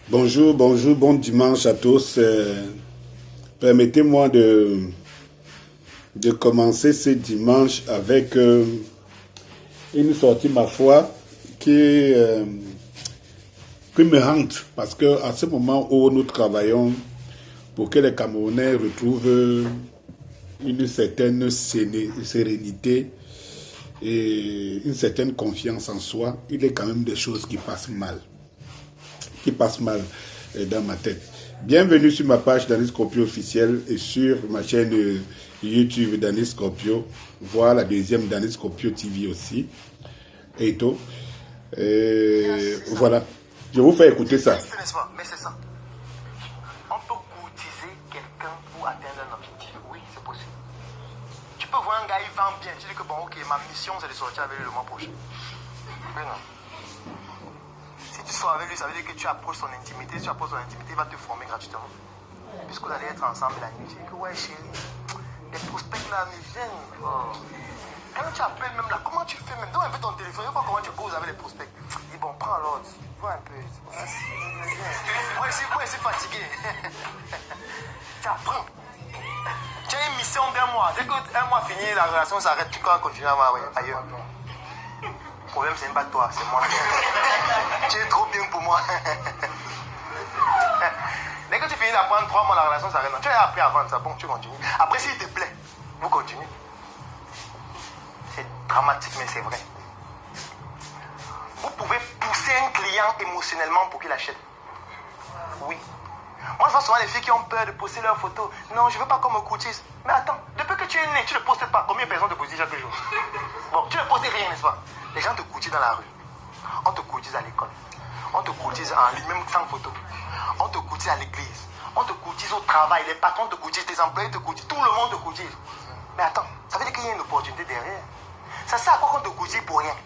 Bonjour, bon dimanche à tous. Permettez-moi de commencer ce dimanche avec une sortie, ma foi, qui me hante. Parce que à ce moment où nous travaillons pour que les Camerounais retrouvent une certaine sérénité et une certaine confiance en soi, il y a quand même des choses qui passent mal. Dans ma tête. Bienvenue sur ma page Danny Scorpio officielle et sur ma chaîne YouTube Danny Scorpio. Voir la deuxième Danny Scorpio TV aussi. Et tout. Voilà. Je vous fais écouter ça. Mais c'est ça. On peut courtiser quelqu'un pour atteindre un objectif. Oui, c'est possible. Tu peux voir un gars, il vend bien. Tu dis que bon, ok, ma mission c'est de sortir avec lui le mois prochain. Mais non. Si tu sors avec lui, ça veut dire que tu approches son intimité. Si tu approches son intimité, il va te former gratuitement. Puisque vous allez être ensemble la nuit. Je dis que ouais, chérie, les prospects là me gênent. Oh. Quand tu appelles même là, comment tu fais même? Donne un peu ton téléphone, comment tu causes avec les prospects. Dis bon, prends l'autre, vois un peu. Moi je suis fatigué. Tu apprends. Tu as une mission d'un mois. Dès qu'un mois fini, la relation s'arrête, tu vas continuer à voir ailleurs. Le problème, c'est pas toi, c'est moi. Tu es trop bien pour moi. Dès que tu finis d'apprendre 3 mois, la relation s'arrête. Tu as appris avant ça, bon, tu continues. Après, s'il te plaît, vous continuez. C'est dramatique, mais c'est vrai. Vous pouvez pousser un client émotionnellement pour qu'il achète. Oui. Moi, je vois souvent les filles qui ont peur de poster leurs photos. Non, je ne veux pas qu'on me courtise. Mais attends, depuis que tu es né, tu ne postes pas. Combien de personnes te courtisent chaque jour? Bon, tu ne postes rien, n'est-ce pas? Les gens te courtisent dans la rue. On te courtise à l'école. On te courtise en ligne, même sans photo. On te courtise à l'église. On te courtise au travail. Les patrons te courtisent, tes employés te courtisent. Tout le monde te courtise. Mais attends, ça veut dire qu'il y a une opportunité derrière. Ça sert à quoi qu'on te courtise pour rien?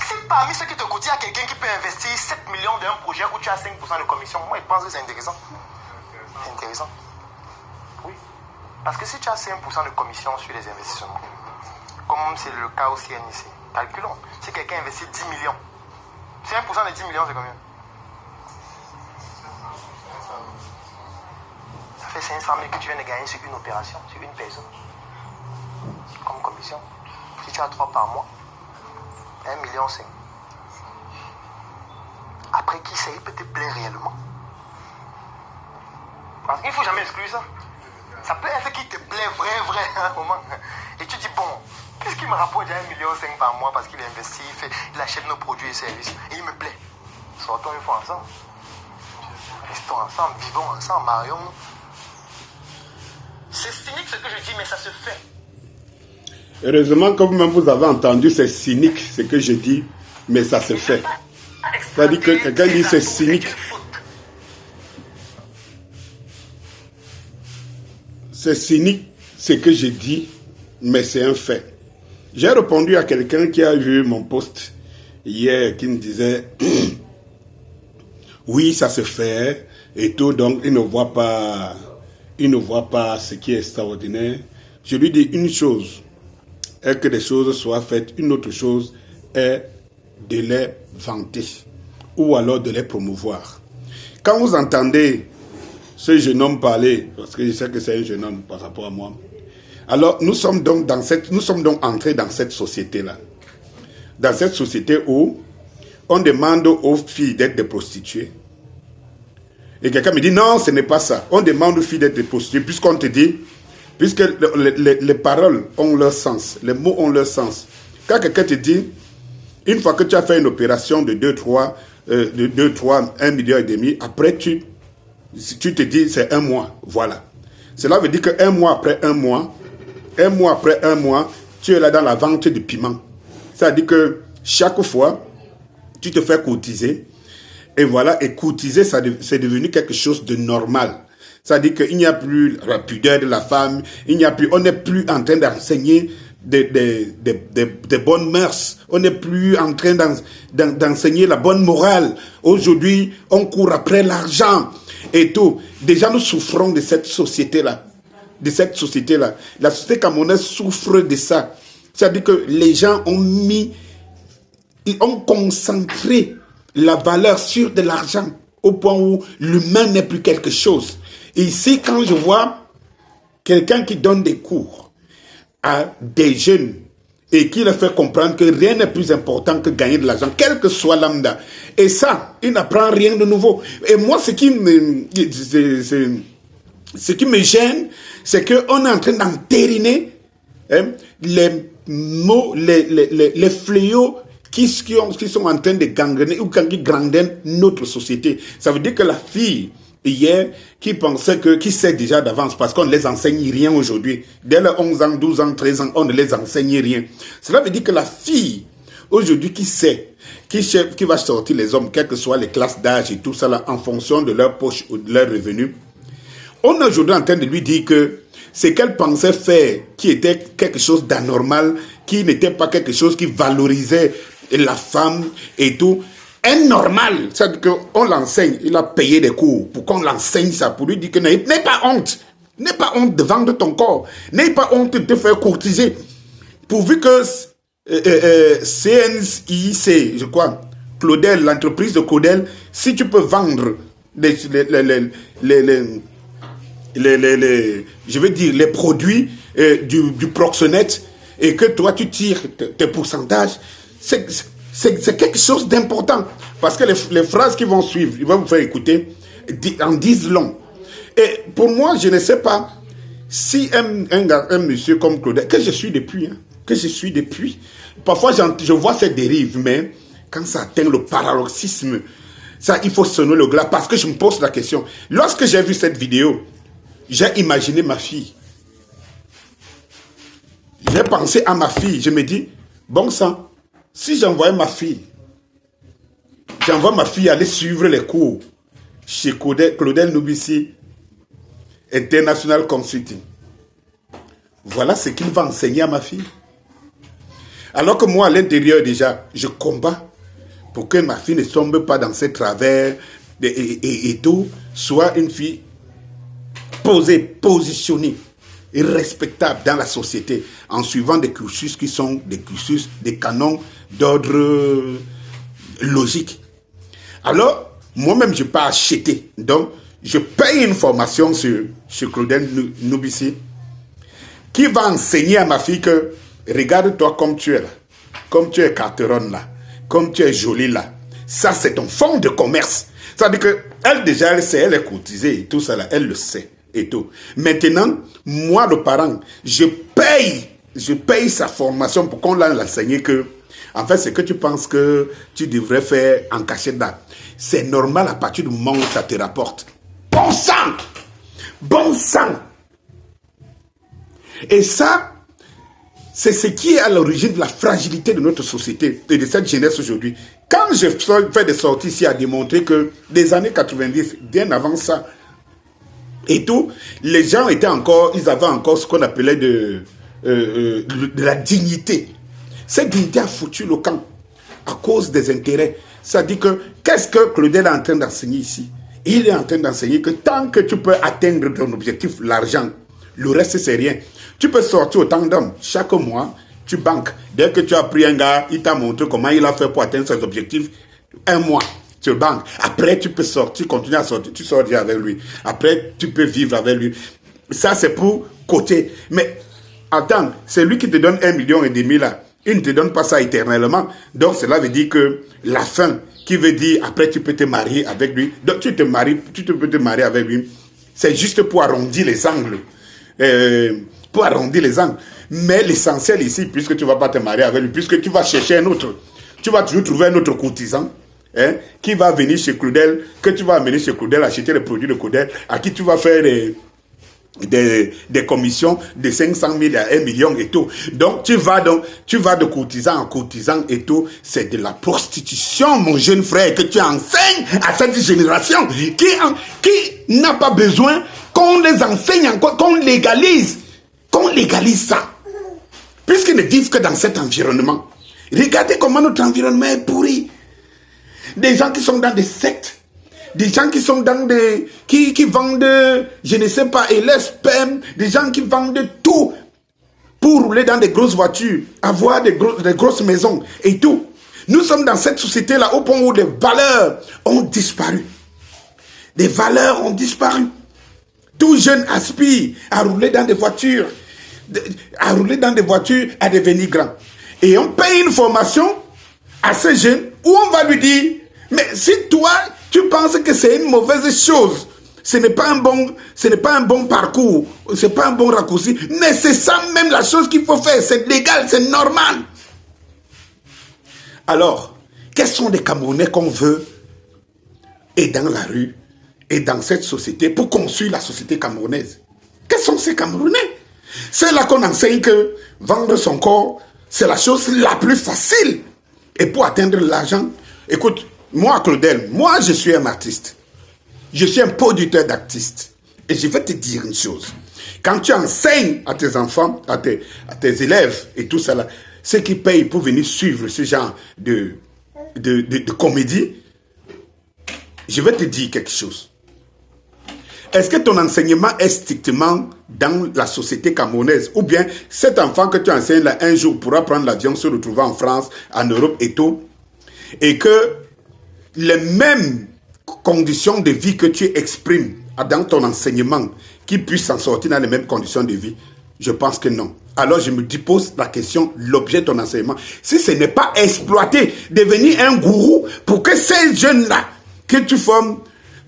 Si parmi ceux qui te courtisent, il y a quelqu'un qui peut investir 7 millions d'un projet où tu as 5% de commission, moi je pense que c'est intéressant. C'est intéressant. Oui. Parce que si tu as 5% de commission sur les investissements, comme c'est le cas au CNIC, calculons. Si quelqu'un investit 10 millions, 5% de 10 millions, c'est combien? Ça fait 500 000 que tu viens de gagner sur une opération, sur une personne. Comme commission. Si tu as 3 par mois, 1,5 million. Après qui sait, il peut te plaire réellement. Parce qu'il ne faut jamais exclure ça. Ça peut être qui te plaît vrai à un moment. Et tu dis, bon, qu'est-ce qui me rapporte déjà 1,5 million par mois parce qu'il investit, il achète nos produits et services. Et il me plaît. Sortons une fois ensemble. Restons ensemble, vivons ensemble, marions-nous. C'est cynique ce que je dis, mais ça se fait. Heureusement que vous-même vous avez entendu, c'est cynique ce que je dis, mais ça se fait. C'est-à-dire que quelqu'un dit c'est cynique. C'est cynique ce que je dis, mais c'est un fait. J'ai répondu à quelqu'un qui a vu mon post hier, qui me disait oui, ça se fait et tout, donc il ne voit pas ce qui est extraordinaire. Je lui dis une chose est que des choses soient faites, une autre chose est de les vanter ou alors de les promouvoir. Quand vous entendez ce jeune homme parler, parce que je sais que c'est un jeune homme par rapport à moi, alors nous sommes donc entrés dans cette société-là. Dans cette société où on demande aux filles d'être des prostituées. Et quelqu'un me dit non, ce n'est pas ça. On demande aux filles d'être des prostituées puisqu'on te dit, puisque les paroles ont leur sens, les mots ont leur sens. Quand quelqu'un te dit, une fois que tu as fait une opération de 1,5 million, après tu te dis c'est un mois, voilà. Cela veut dire que un mois après un mois, tu es là dans la vente de piment. C'est-à-dire que chaque fois, tu te fais courtiser, et voilà, et courtiser, c'est devenu quelque chose de normal. C'est-à-dire qu'il n'y a plus la pudeur de la femme, on n'est plus en train d'enseigner des bonnes mœurs, on n'est plus en train d'enseigner la bonne morale. Aujourd'hui, on court après l'argent et tout. Déjà, nous souffrons de cette société-là. La société camerounaise souffre de ça. C'est-à-dire que les gens ont mis ils ont concentré la valeur sur de l'argent au point où l'humain n'est plus quelque chose. Et ici, quand je vois quelqu'un qui donne des cours à des jeunes et qui leur fait comprendre que rien n'est plus important que gagner de l'argent, quel que soit lambda. Et ça, il n'apprend rien de nouveau. Et moi, ce qui me gêne, c'est qu'on est en train d'entériner les fléaux qui sont en train de gangrener ou qui gangrènent notre société. Ça veut dire que la fille, hier, qui sait déjà d'avance, parce qu'on ne les enseigne rien aujourd'hui. Dès les 11 ans, 12 ans, 13 ans, on ne les enseigne rien. Cela veut dire que la fille, aujourd'hui, qui sait, qui va sortir les hommes, quelles que soient les classes d'âge et tout ça, là, en fonction de leur poche ou de leur revenu, on est aujourd'hui en train de lui dire que ce qu'elle pensait faire, qui était quelque chose d'anormal, qui n'était pas quelque chose qui valorisait la femme et tout, est normal. C'est-à-dire qu'on l'enseigne, il a payé des cours pour qu'on l'enseigne ça, pour lui dire que n'aie pas honte. N'aie pas honte de vendre ton corps. N'aie pas honte de te faire courtiser. Pourvu que CNIC, je crois, Claudel, l'entreprise de Claudel, si tu peux vendre je veux dire, les produits du proxénète et que toi tu tires tes pourcentages, c'est quelque chose d'important. Parce que les phrases qui vont suivre, ils vont vous faire écouter, en disent long. Et pour moi, je ne sais pas si un monsieur comme Claudel, que je suis depuis, parfois je vois ces dérives, mais quand ça atteint le paroxysme, ça, il faut sonner le glas, parce que je me pose la question. Lorsque j'ai vu cette vidéo, j'ai imaginé ma fille. J'ai pensé à ma fille. Je me dis, bon sang, si j'envoie ma fille aller suivre les cours chez Claudel Nubissi, International Consulting. Voilà ce qu'il va enseigner à ma fille. Alors que moi, à l'intérieur déjà, je combats pour que ma fille ne tombe pas dans ses travers et tout, soit une fille posée, positionnée et respectable dans la société en suivant des cursus qui sont des cursus, des canons d'ordre logique. Alors, moi-même, je ne peux pas acheter. Donc, je paye une formation sur Claudel Nubissi qui va enseigner à ma fille que regarde-toi comme tu es là, comme tu es carteronne là, comme tu es jolie là. Ça, c'est ton fonds de commerce. C'est-à-dire qu'elle, déjà, elle sait, elle est courtisée et tout ça là, elle le sait et tout. Maintenant, moi, le parent, je paye sa formation pour qu'on l'enseigne que, en fait, ce que tu penses que tu devrais faire en cachette là, c'est normal à partir du moment où ça te rapporte. Bon sang! Bon sang! Et ça, c'est ce qui est à l'origine de la fragilité de notre société et de cette jeunesse aujourd'hui. Quand je fais des sorties ici à démontrer que les années 90, bien avant ça, et tout, les gens étaient encore, ils avaient encore ce qu'on appelait de la dignité. Cette dignité a foutu le camp à cause des intérêts. Ça dit que, qu'est-ce que Claudel est en train d'enseigner ici? Il est en train d'enseigner que tant que tu peux atteindre ton objectif, l'argent, le reste c'est rien. Tu peux sortir autant d'hommes. Chaque mois, tu banques. Dès que tu as pris un gars, il t'a montré comment il a fait pour atteindre ses objectifs. Un mois, tu banques. Après, tu peux sortir, continuer à sortir. Tu sors déjà avec lui. Après, tu peux vivre avec lui. Ça, c'est pour côté. Mais attends, c'est lui qui te donne 1,5 million là. Il ne te donne pas ça éternellement. Donc, cela veut dire que la fin, qui veut dire après, tu peux te marier avec lui. Donc, tu peux te marier avec lui. C'est juste pour arrondir les angles. Pour arrondir les angles. Mais l'essentiel ici, puisque tu ne vas pas te marier avec lui, puisque tu vas chercher un autre, tu vas toujours trouver un autre courtisan qui va venir chez Claudel, que tu vas amener chez Claudel, acheter les produits de Claudel, à qui tu vas faire des commissions de 500 000 à 1 million et tout. Donc, tu vas de courtisan en courtisan et tout. C'est de la prostitution, mon jeune frère, que tu enseignes à cette génération qui n'a pas besoin qu'on les enseigne encore, qu'on légalise ça. Puisqu'ils ne vivent que dans cet environnement. Regardez comment notre environnement est pourri. Des gens qui sont dans des sectes, des gens qui sont dans des... qui vendent, je ne sais pas, et les sperme, des gens qui vendent tout pour rouler dans des grosses voitures, avoir des grosses maisons et tout. Nous sommes dans cette société-là au point où les valeurs ont disparu. Des valeurs ont disparu. Tout jeune aspire à rouler dans des voitures, à devenir grand. Et on paye une formation à ce jeune où on va lui dire, mais si toi, tu penses que c'est une mauvaise chose, ce n'est pas un bon parcours, ce n'est pas un bon raccourci, mais c'est ça même la chose qu'il faut faire, c'est légal, c'est normal. Alors, quels sont les Camerounais qu'on veut et dans la rue et dans cette société pour construire la société camerounaise? Quels sont ces Camerounais? C'est là qu'on enseigne que vendre son corps, c'est la chose la plus facile. Et pour atteindre l'argent, écoute, moi Claudel, moi je suis un artiste. Je suis un producteur d'artistes. Et je vais te dire une chose. Quand tu enseignes à tes enfants, à tes élèves et tout ça là, ceux qui payent pour venir suivre ce genre de comédie, je vais te dire quelque chose. Est-ce que ton enseignement est strictement dans la société camerounaise? Ou bien cet enfant que tu enseignes là, un jour pourra prendre l'avion, se retrouver en France, en Europe et tout, et que les mêmes conditions de vie que tu exprimes dans ton enseignement, qui puissent s'en sortir dans les mêmes conditions de vie? Je pense que non. Alors je me pose la question, l'objet de ton enseignement, si ce n'est pas exploiter, devenir un gourou pour que ces jeunes-là que tu formes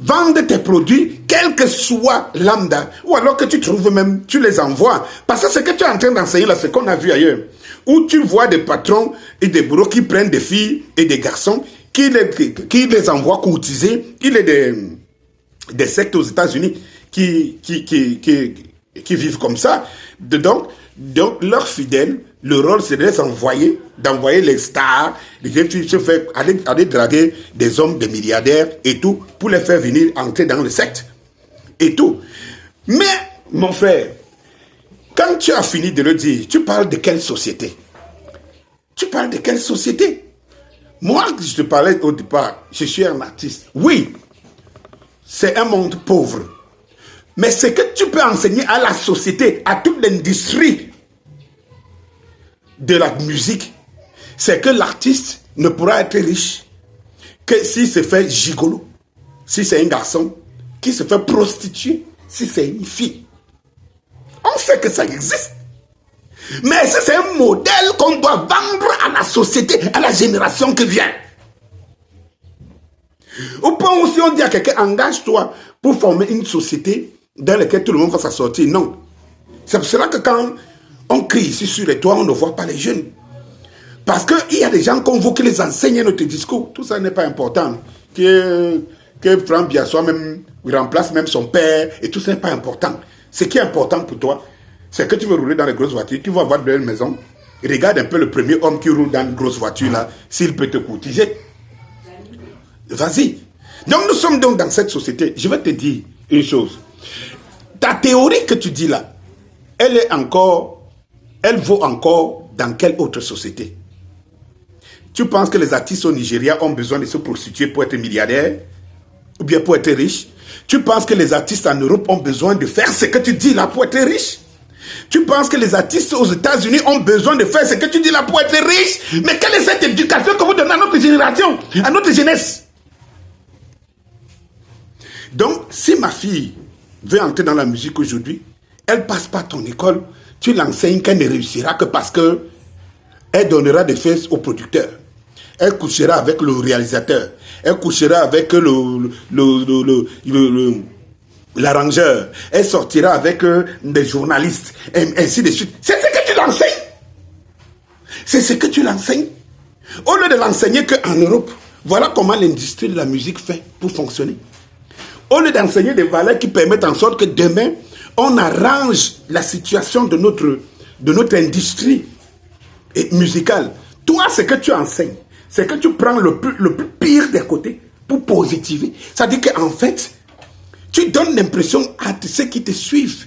vendent tes produits, quel que soit lambda, ou alors que tu trouves même, tu les envoies. Parce que ce que tu es en train d'enseigner là, c'est qu'on a vu ailleurs, où tu vois des patrons et des bourreaux qui prennent des filles et des garçons, qui les envoient courtiser. Il y a des sectes aux États-Unis qui vivent comme ça. Donc leurs fidèles, le rôle c'est de les envoyer, d'envoyer les stars, se faire aller draguer des hommes, des milliardaires et tout, pour les faire venir entrer dans le secte et tout. Mais, mon frère, quand tu as fini de le dire, tu parles de quelle société? Tu parles de quelle société? Moi, je te parlais au départ, je suis un artiste. Oui, c'est un monde pauvre. Mais ce que tu peux enseigner à la société, à toute l'industrie de la musique, c'est que l'artiste ne pourra être riche que s'il se fait gigolo, si c'est un garçon, qui se fait prostituer, si c'est une fille. On sait que ça existe. Mais c'est un modèle qu'on doit vendre à la société, à la génération qui vient. Au point où si on dit à quelqu'un, engage-toi pour former une société dans laquelle tout le monde va s'en sortir. Non. C'est pour cela que quand on crie ici sur les toits, on ne voit pas les jeunes. Parce qu'il y a des gens qu'on veut qui les enseignent notre discours. Tout ça n'est pas important. Que Franck Biassois même remplace même son père, et tout ça n'est pas important. Ce qui est important pour toi, c'est que tu veux rouler dans les grosses voitures, tu vas avoir de belles maisons. Regarde un peu le premier homme qui roule dans une grosse voiture là, s'il peut te courtiser. Vas-y. Donc nous sommes donc dans cette société. Je vais te dire une chose. Ta théorie que tu dis là, elle vaut encore dans quelle autre société? Tu penses que les artistes au Nigeria ont besoin de se prostituer pour être milliardaires? Ou bien pour être riches? Tu penses que les artistes en Europe ont besoin de faire ce que tu dis là pour être riches? Tu penses que les artistes aux États-Unis ont besoin de faire ce que tu dis là pour être riches? Mais quelle est cette éducation que vous donnez à notre génération, à notre jeunesse? Donc, si ma fille veut entrer dans la musique aujourd'hui, elle passe pas ton école, tu l'enseignes qu'elle ne réussira que parce que elle donnera des fesses au producteur. Elle couchera avec le réalisateur. Elle couchera avec l'arrangeur. Elle sortira avec des journalistes. Et ainsi de suite. C'est ce que tu l'enseignes. C'est ce que tu l'enseignes. Au lieu de l'enseigner qu'en Europe, voilà comment l'industrie de la musique fait pour fonctionner. Au lieu d'enseigner des valeurs qui permettent en sorte que demain, on arrange la situation de notre industrie musicale. Toi, ce que tu enseignes, c'est que tu prends le plus pire des côtés pour positiver. C'est-à-dire qu'en fait, tu donnes l'impression à ceux qui te suivent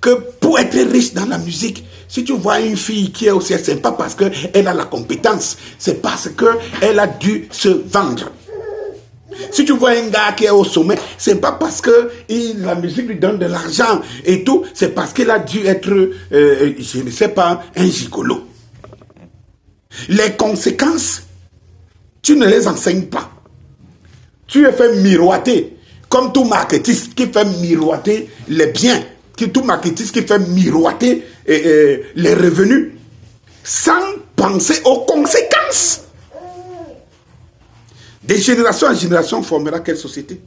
que pour être riche dans la musique, si tu vois une fille qui est aussi sympa parce qu'elle a la compétence, c'est parce qu'elle a dû se vendre. Si tu vois un gars qui est au sommet, c'est pas parce que la musique lui donne de l'argent et tout, c'est parce qu'il a dû être, je ne sais pas, un gigolo. Les conséquences Tu ne les enseignes pas. Tu les fais miroiter, comme tout marketiste qui fait miroiter les biens, tout marketiste qui fait miroiter les revenus, sans penser aux conséquences. De génération en génération, on formera quelle société?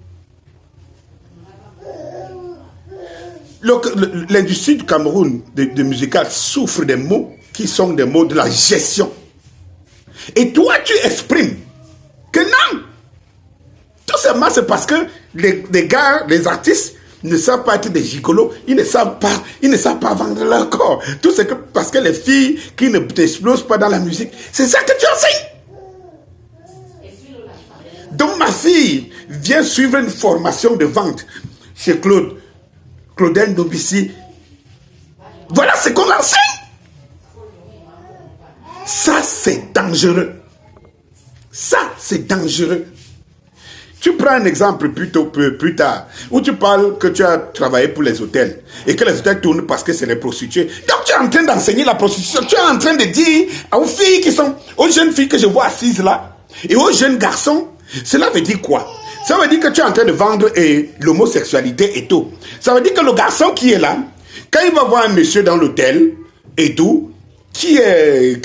L'industrie du Cameroun de musical souffre des mots qui sont des mots de la gestion. Et toi, tu exprimes que non. Tout simplement, c'est parce que les gars, les artistes, ne savent pas être des gigolos, ils ne savent pas vendre leur corps. Tout c'est que parce que les filles qui ne t'explosent pas dans la musique, c'est ça que tu enseignes. Donc ma fille vient suivre une formation de vente chez Claudel Nobissi. Voilà ce qu'on enseigne. Ça, c'est dangereux. Ça, c'est dangereux. Tu prends un exemple plus tard, où tu parles que tu as travaillé pour les hôtels, et que les hôtels tournent parce que c'est les prostituées. Donc tu es en train d'enseigner la prostitution, tu es en train de dire aux filles aux jeunes filles que je vois assises là, et aux jeunes garçons, cela veut dire quoi? Ça veut dire que tu es en train de vendre l'homosexualité et tout. Ça veut dire que le garçon qui est là, quand il va voir un monsieur dans l'hôtel et tout, qui est,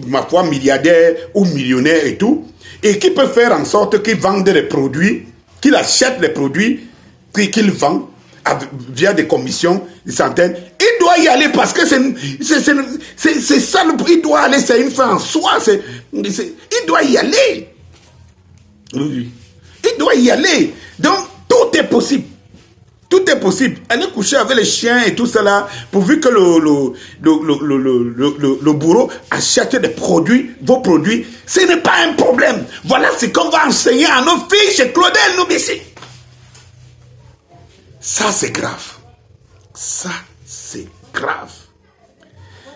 ma foi, milliardaire ou millionnaire et tout, et qui peut faire en sorte qu'il vende des produits, qu'il achète les produits, qu'il vend via des commissions, des centaines, il doit y aller parce que c'est ça, il doit aller, c'est une fin en soi, il doit y aller. Oui. Il doit y aller. Donc, tout est possible. Tout est possible. Aller coucher avec les chiens et tout cela, pourvu que le bourreau achète des produits, vos produits, ce n'est pas un problème. Voilà ce qu'on va enseigner à nos filles chez Claudel Nobissi. Ça, c'est grave. Ça, c'est grave.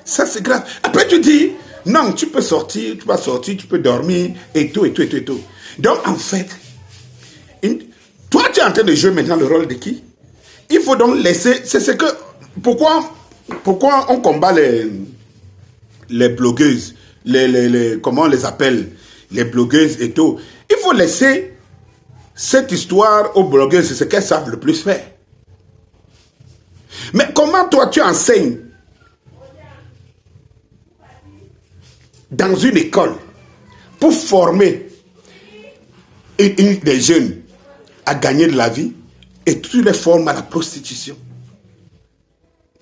Ça, c'est grave. Après, tu dis, non, tu peux sortir, tu vas sortir, tu peux dormir, et tout, et tout, et tout, et tout. Donc, en fait, toi, tu es en train de jouer maintenant le rôle de qui? Il faut donc laisser... C'est ce que... Pourquoi on combat les blogueuses, comment on les appelle, les blogueuses et tout. Il faut laisser cette histoire aux blogueuses, c'est ce qu'elles savent le plus faire. Mais comment toi tu enseignes dans une école pour former des jeunes à gagner de la vie et tu les formes à la prostitution?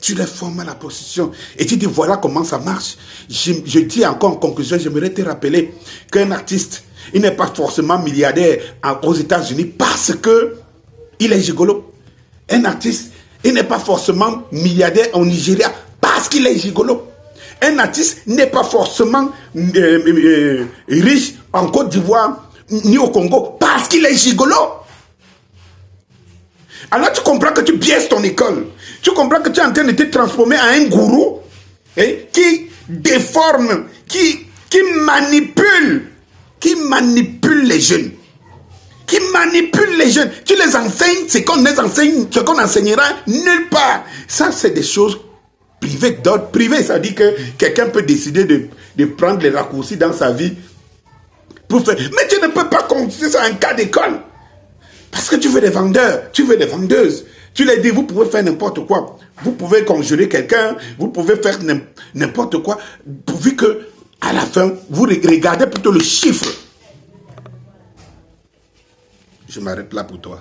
Tu les formes à la prostitution et tu dis voilà comment ça marche. Je dis encore en conclusion, j'aimerais te rappeler qu'un artiste, il n'est pas forcément milliardaire aux États-Unis parce que il est gigolo. Un artiste, il n'est pas forcément milliardaire au Nigeria parce qu'il est gigolo. Un artiste n'est pas forcément riche en Côte d'Ivoire ni au Congo parce qu'il est gigolo. Alors tu comprends que tu biaises ton école. Tu comprends que tu es en train de te transformer en un gourou qui déforme, qui manipule les jeunes. Qui manipule les jeunes. Tu les enseignes ce qu'on les enseigne, ce qu'on enseignera nulle part. Ça, c'est des choses privées d'ordre privé. Ça dit que quelqu'un peut décider de prendre les raccourcis dans sa vie pour faire. Mais tu ne peux pas considérer ça un cas d'école. Parce que tu veux des vendeurs, tu veux des vendeuses. Tu leur dis, vous pouvez faire n'importe quoi. Vous pouvez conjurer quelqu'un, vous pouvez faire n'importe quoi, pourvu que, à la fin, vous regardez plutôt le chiffre. Je m'arrête là pour toi.